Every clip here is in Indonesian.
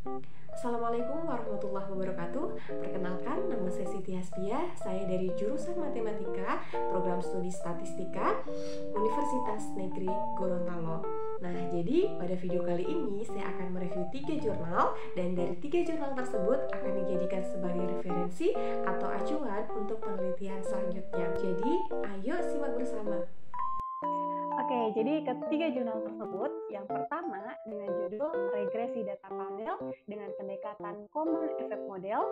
Assalamualaikum warahmatullahi wabarakatuh. Perkenalkan, nama saya Siti Hasbiah. Saya dari jurusan Matematika, Program Studi Statistika, Universitas Negeri Gorontalo. Nah, jadi pada video kali ini saya akan mereview 3 jurnal, dan dari 3 jurnal tersebut akan dijadikan sebagai referensi atau acuan untuk penelitian selanjutnya. Jadi, ayo simak bersama. Oke, jadi ketiga jurnal tersebut, yang pertama dengan judul Regresi Data Panel dengan pendekatan Common Effect Model,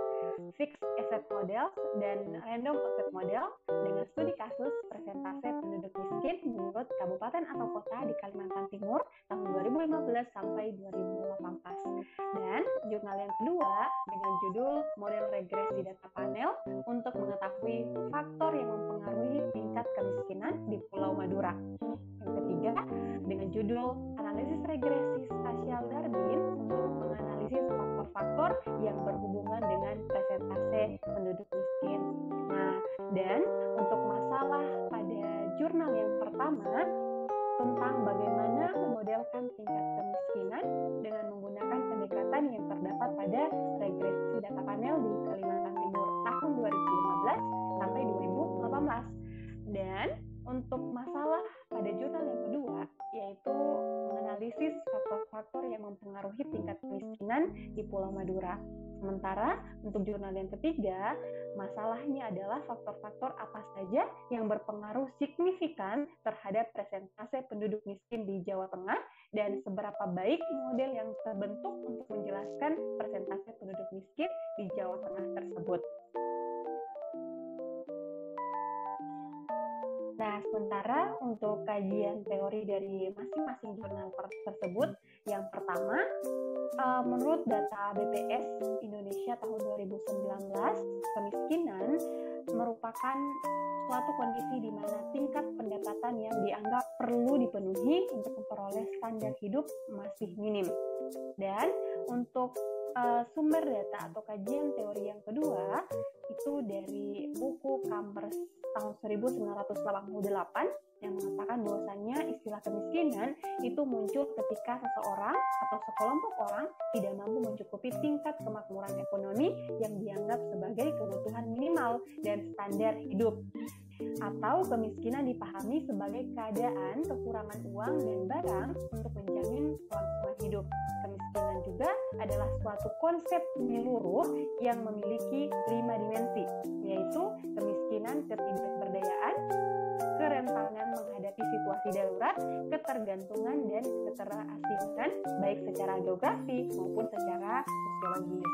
Fixed Effect Model, dan Random Effect Model dengan studi kasus persentase penduduk miskin menurut kabupaten atau kota di Kalimantan Timur tahun 2015 sampai 2018. Dan jurnal yang kedua dengan judul Model Regresi Data Panel untuk mengetahui faktor yang mempengaruhi tingkat kemiskinan di Pulau Madura. Yang ketiga, dengan judul Analisis Regresi Spasial Darwin untuk menganalisis faktor-faktor yang berhubungan dengan presentase penduduk miskin. Nah, dan untuk masalah pada jurnal yang pertama tentang bagaimana memodelkan tingkat kemiskinan dengan menggunakan pendekatan yang terdapat pada regresi data panel di Kalimantan Timur tahun 2015 sampai 2018. Dan untuk masalah pada jurnal yang kedua, yaitu menganalisis faktor-faktor yang mempengaruhi tingkat kemiskinan di Pulau Madura. Sementara untuk jurnal yang ketiga, masalahnya adalah faktor-faktor apa saja yang berpengaruh signifikan terhadap presentase penduduk miskin di Jawa Tengah dan seberapa baik model yang terbentuk untuk menjelaskan presentase penduduk miskin di Jawa Tengah tersebut. Nah, sementara untuk kajian teori dari masing-masing jurnal tersebut, yang pertama, menurut data BPS Indonesia tahun 2019, kemiskinan merupakan suatu kondisi di mana tingkat pendapatan yang dianggap perlu dipenuhi untuk memperoleh standar hidup masih minim. Dan untuk sumber data atau kajian teori yang kedua, itu dari buku Kampers tahun 1988 yang mengatakan bahwasannya istilah kemiskinan itu muncul ketika seseorang atau sekelompok orang tidak mampu mencukupi tingkat kemakmuran ekonomi yang dianggap sebagai kebutuhan minimal dan standar hidup. Atau kemiskinan dipahami sebagai keadaan kekurangan uang dan barang untuk menjamin kelangsungan hidup. Kemiskinan juga adalah suatu konsep menyeluruh yang memiliki 5 dimensi, yaitu kemiskinan ketidakberdayaan, kerentanan menghadapi situasi darurat, ketergantungan dan keterasingan baik secara geografi maupun secara sosiologis.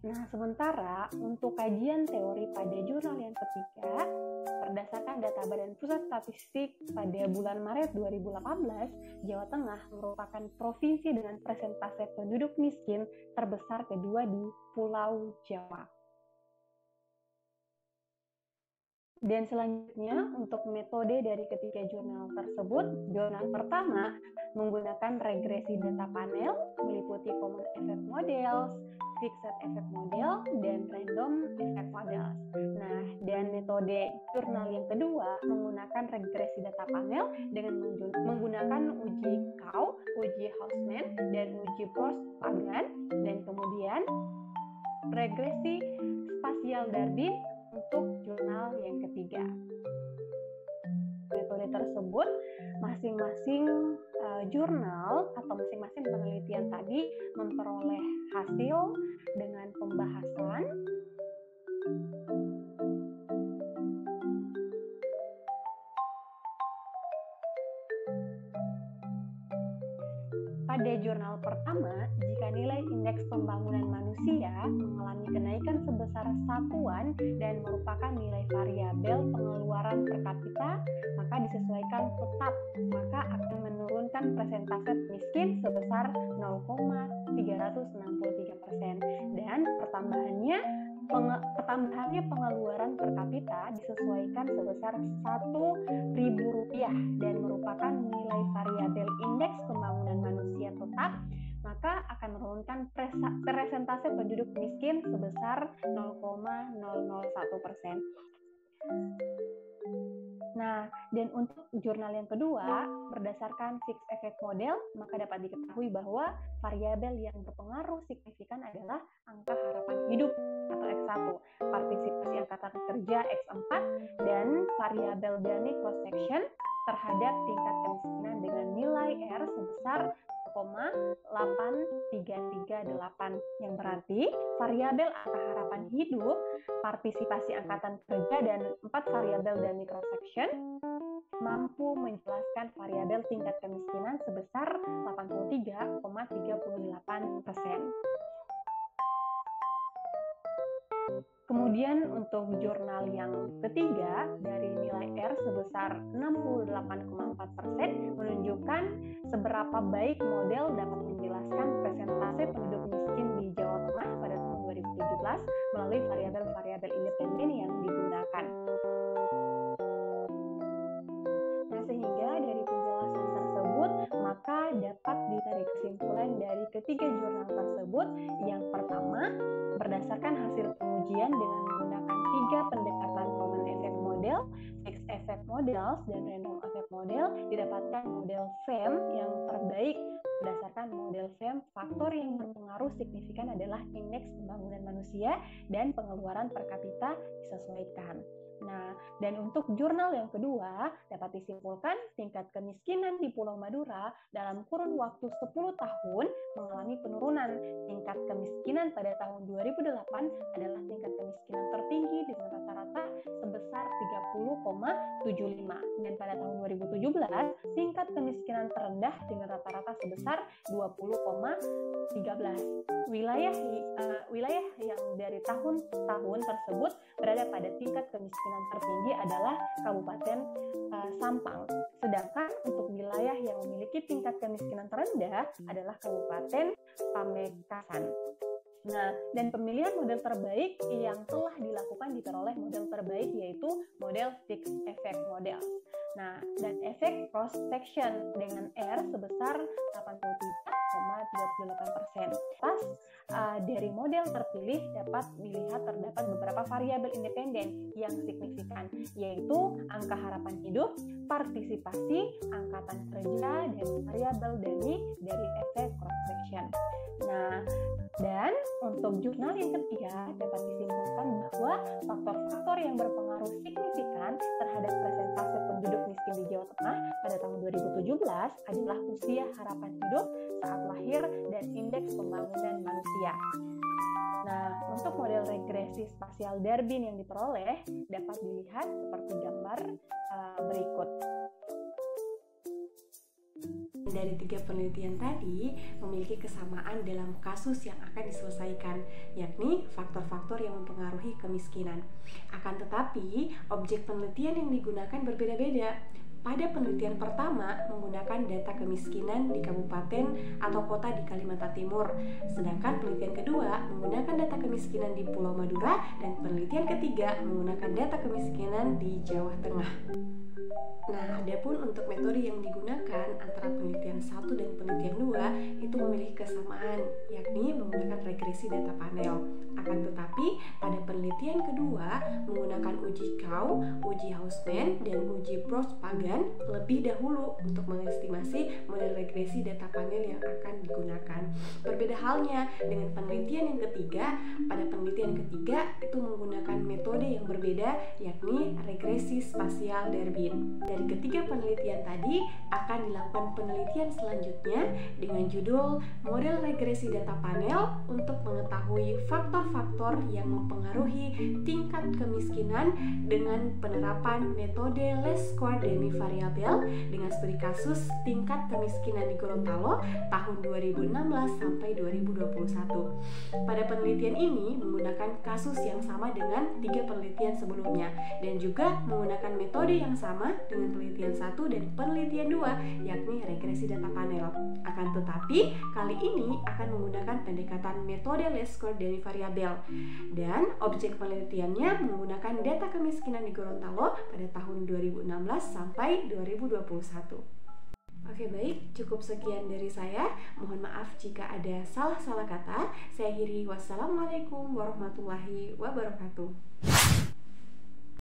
Nah, sementara untuk kajian teori pada jurnal yang ketiga, berdasarkan data Badan Pusat Statistik pada bulan Maret 2018, Jawa Tengah merupakan provinsi dengan persentase penduduk miskin terbesar kedua di Pulau Jawa. Dan selanjutnya, untuk metode dari ketiga jurnal tersebut, jurnal pertama menggunakan regresi data panel, meliputi Common Effect Models, Fixed Effect Model, dan Random Effect Models. Nah, dan metode jurnal yang kedua menggunakan regresi data panel dengan menggunakan uji Cow, uji Hausman, dan uji Bros-Pagan, dan kemudian regresi spasial Darwin untuk jurnal yang ketiga. Metode tersebut masing-masing jurnal atau masing-masing penelitian tadi memperoleh hasil dengan pembahasan pada jurnal pertama, jika nilai indeks pembangunan manusia mengalami kenaikan sebesar satuan dan merupakan nilai variabel pengeluaran per kapita, maka disesuaikan tetap, maka akan menurunkan persentase miskin sebesar 0,363%. Dan pertambahannya pengeluaran per kapita disesuaikan sebesar Rp1.000 dan merupakan nilai variabel indeks pembangunan manusia tetap, maka akan menurunkan persentase penduduk miskin sebesar 0,001%. Nah, dan untuk jurnal yang kedua, berdasarkan Fixed Effect Model, maka dapat diketahui bahwa variabel yang berpengaruh signifikan adalah angka harapan hidup atau X1, partisipasi angkatan kerja X4, dan variabel Gini cross section terhadap tingkat kemiskinan dengan nilai R sebesar 0,8338, yang berarti variabel angka harapan hidup, partisipasi angkatan kerja, dan 4 variabel Gini cross section mampu menjelaskan variabel tingkat kemiskinan sebesar 83,38%. Kemudian untuk jurnal yang ketiga dari nilai R sebesar 68,4% menunjukkan seberapa baik model dapat menjelaskan persentase penduduk miskin di Jawa Tengah pada tahun 2017 melalui variabel-variabel independen yang digunakan. Nah, sehingga dari penjelasan tersebut maka dapat ditarik kesimpulan dari ketiga jurnal tersebut. Yang pertama, berdasarkan hasil pengujian dengan menggunakan 3 pendekatan Common Effect Model, Fixed Effect Models, dan Random Effect Model, didapatkan model FEM yang terbaik. Berdasarkan model FEM, faktor yang berpengaruh signifikan adalah indeks pembangunan manusia dan pengeluaran per kapita disesuaikan. Nah, dan untuk jurnal yang kedua, dapat disimpulkan tingkat kemiskinan di Pulau Madura dalam kurun waktu 10 tahun mengalami penurunan. Tingkat kemiskinan pada tahun 2008 adalah tingkat kemiskinan tertinggi dengan rata-rata sebesar 30,75. Dan pada tahun 2017, tingkat kemiskinan terendah dengan rata-rata sebesar 20,13. Wilayah yang dari tahun-tahun tersebut berada pada tingkat kemiskinan tertinggi adalah Kabupaten Sampang. Sedangkan untuk wilayah yang memiliki tingkat kemiskinan terendah adalah Kabupaten Pamekasan. Nah, dan pemilihan model terbaik yang telah dilakukan diperoleh model terbaik yaitu model Fixed Effect Model. Nah, dan efek cross section dengan R sebesar 83,38%. Dari model terpilih dapat dilihat terdapat beberapa variabel independen yang signifikan, yaitu angka harapan hidup, partisipasi, angkatan kerja, dan variabel Gini dari efek cross section. Nah, dan untuk jurnal yang ketiga dapat disimpulkan bahwa faktor-faktor yang berpengaruh signifikan terhadap persentase penduduk miskin di Jawa Tengah pada tahun 2017 adalah usia harapan hidup saat lahir dan indeks pembangunan manusia. Nah, untuk model regresi spasial Durbin yang diperoleh dapat dilihat seperti gambar berikut. Dari 3 penelitian tadi memiliki kesamaan dalam kasus yang akan diselesaikan, yakni faktor-faktor yang mempengaruhi kemiskinan. Akan tetapi, objek penelitian yang digunakan berbeda-beda. Pada penelitian pertama menggunakan data kemiskinan di kabupaten atau kota di Kalimantan Timur, sedangkan penelitian kedua menggunakan data kemiskinan di Pulau Madura, dan penelitian ketiga menggunakan data kemiskinan di Jawa Tengah. Nah, adapun untuk metode yang digunakan antara penelitian 1 dan penelitian 2 itu memiliki kesamaan, yakni menggunakan regresi data panel. Akan tetapi, pada penelitian kedua menggunakan uji Cow, uji Hausmann, dan uji Prost-Pagan lebih dahulu untuk mengestimasi model regresi data panel yang akan digunakan. Berbeda halnya dengan penelitian yang ketiga, pada penelitian ketiga itu menggunakan metode yang berbeda, yakni regresi spasial Durbin. Dari ketiga penelitian tadi akan dilakukan penelitian selanjutnya dengan judul model regresi data panel untuk mengetahui faktor-faktor yang mempengaruhi tingkat kemiskinan dengan penerapan metode least square Gini variabel dengan studi kasus tingkat kemiskinan di Gorontalo tahun 2016 sampai 2021. Pada penelitian ini menggunakan kasus yang sama dengan 3 penelitian sebelumnya dan juga menggunakan metode yang sama dengan penelitian 1 dan penelitian 2, yakni regresi data panel. Akan tetapi, kali ini akan menggunakan pendekatan metode least square Gini variabel, dan objek penelitiannya menggunakan data kemiskinan di Gorontalo pada tahun 2016 sampai 2021. Oke, baik, cukup sekian dari saya. Mohon maaf jika ada salah-salah kata. Saya akhiri, wassalamualaikum warahmatullahi wabarakatuh.